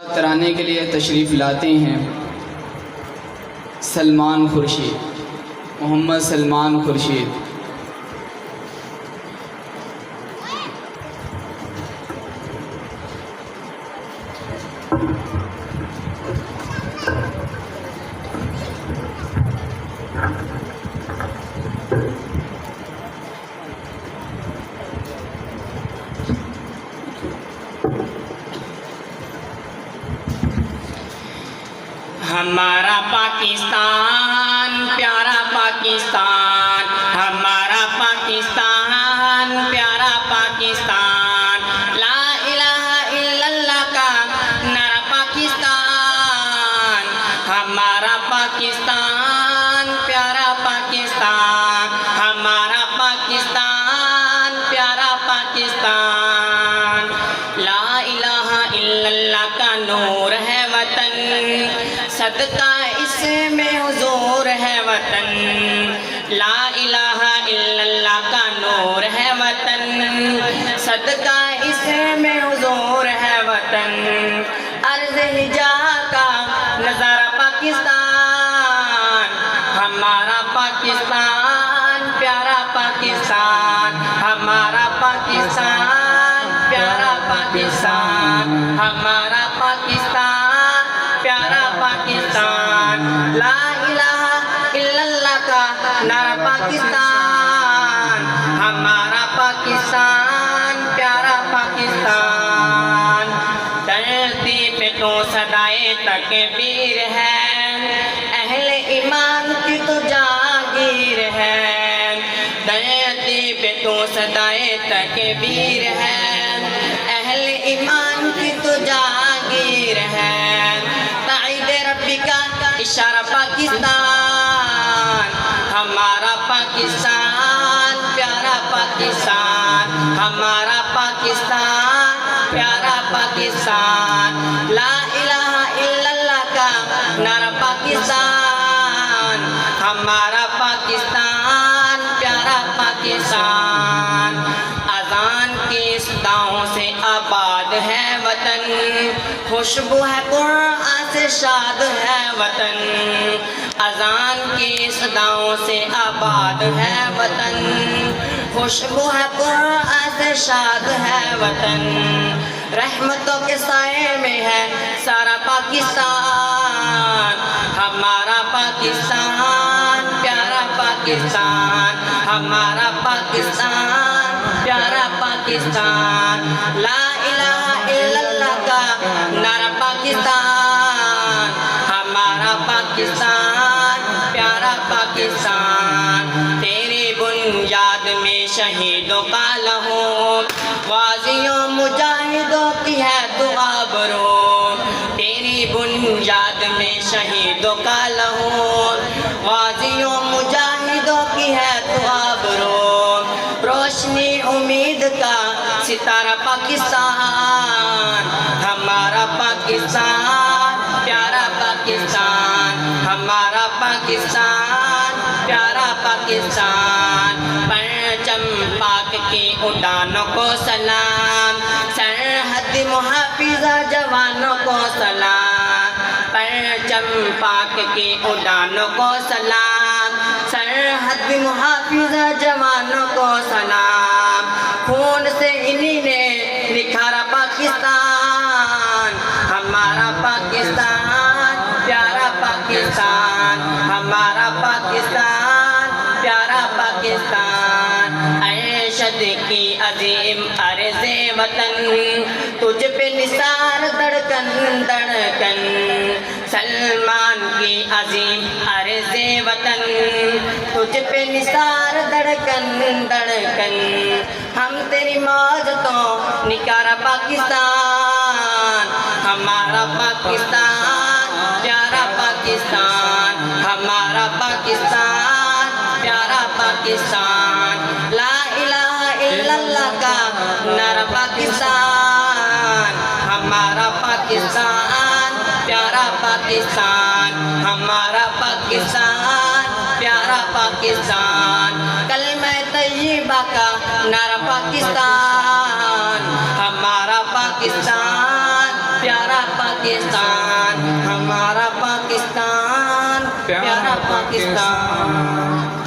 कराने के लिए तशरीफ़ लाते हैं सलमान खुर्शीद, मोहम्मद सलमान खुर्शीद। हमारा पाकिस्तान प्यारा पाकिस्तान, हमारा पाकिस्तान प्यारा पाकिस्तान, ला इलाहा इल्लल्लाह का नारा पाकिस्तान। हमारा पाकिस्तान प्यारा पाकिस्तान, हमारा पाकिस्तान प्यारा पाकिस्तान। ला इलाहा इल्लल्लाह का नूर है वतन, सदका इसमें हुजूर है वतन। ला इलाहा इल्लल्लाह का नूर है वतन, सदका इसमें हुजूर है वतन। अर्ज़ हिजा का नज़ारा पाकिस्तान, हमारा पाकिस्तान प्यारा पाकिस्तान, हमारा पाकिस्तान प्यारा पाकिस्तान, हमारा पाकिस्तान प्यारा पाकिस्तान। ला इलाहा इल्लल्लाह का नारा पाकिस्तान, हमारा पाकिस्तान प्यारा पाकिस्तान। धरती पे तो सदाए तकबीर है, अहले ईमान की तो जागीर है। धरती पे तो सदाए तकबीर है, अहले ईमान की तो जागीर है। रब्बी का इशारा पाकिस्तान, हमारा पाकिस्तान प्यारा पाकिस्तान, हमारा पाकिस्तान प्यारा पाकिस्तान। ला इलाहा इल्लल्लाह का नारा पाकिस्तान, हमारा पाकिस्तान प्यारा पाकिस्तान। अज़ान की सदाओं से आबाद है वतन, खुशबू है कुरान से शाद है वतन। अज़ान की सदाओं से आबाद है वतन, खुशबू है कुरान से शाद है वतन। रहमतों के साए में है सारा पाकिस्तान, हमारा पाकिस्तान प्यारा पाकिस्तान, हमारा पाकिस्तान प्यारा पाकिस्तान। ला इलाहा इल्लल्लाह का नारा पाकिस्तान, हमारा पाकिस्तान प्यारा पाकिस्तान। तेरी बुनियाद में शहीदों का लहू, गाज़ियों मुजाहिदों की है तो आबरू। तेरी बुनियाद में शहीदों का लहू, गाज़ियों मुजाहिदों की है तो आबरू। रोशनी उम्मीद का सितारा पाकिस्तान, हमारा पाकिस्तान प्यारा पाकिस्तान, हमारा पाकिस्तान प्यारा पाकिस्तान। परचम पाक की उड़ानों को सलाम, सरहद मुहाफिजा जवानों को सलाम। परचम पाक की उड़ानों को सलाम, सरहद मुहाफिजा जवानों को सलाम। खून से इन्हीं ने निखारा पाकिस्तान, हमारा पाकिस्तान प्यारा पाकिस्तान, हमारा पाकिस्तान प्यारा पाकिस्तान। अरशद की अजीम अर्ज़े वतन, तुझ पे निसार धड़कन धड़कन। सलमान की अजीम अर्ज़े वतन, तुझ पे निसार धड़कन धड़कन। हम तेरी मौज तो निकारा पाकिस्तान, हमारा पाकिस्तान प्यारा पाकिस्तान, हमारा पाकिस्तान प्यारा पाकिस्तान। ला इलाहा इल्लल्लाह का नारा पाकिस्तान, हमारा पाकिस्तान प्यारा पाकिस्तान, हमारा पाकिस्तान प्यारा पाकिस्तान। कलमा तैयबा का नारा पाकिस्तान, हमारा पाकिस्तान प्यारा पाकिस्तान। पाकिस्तान, हमारा पाकिस्तान, प्यारा पाकिस्तान।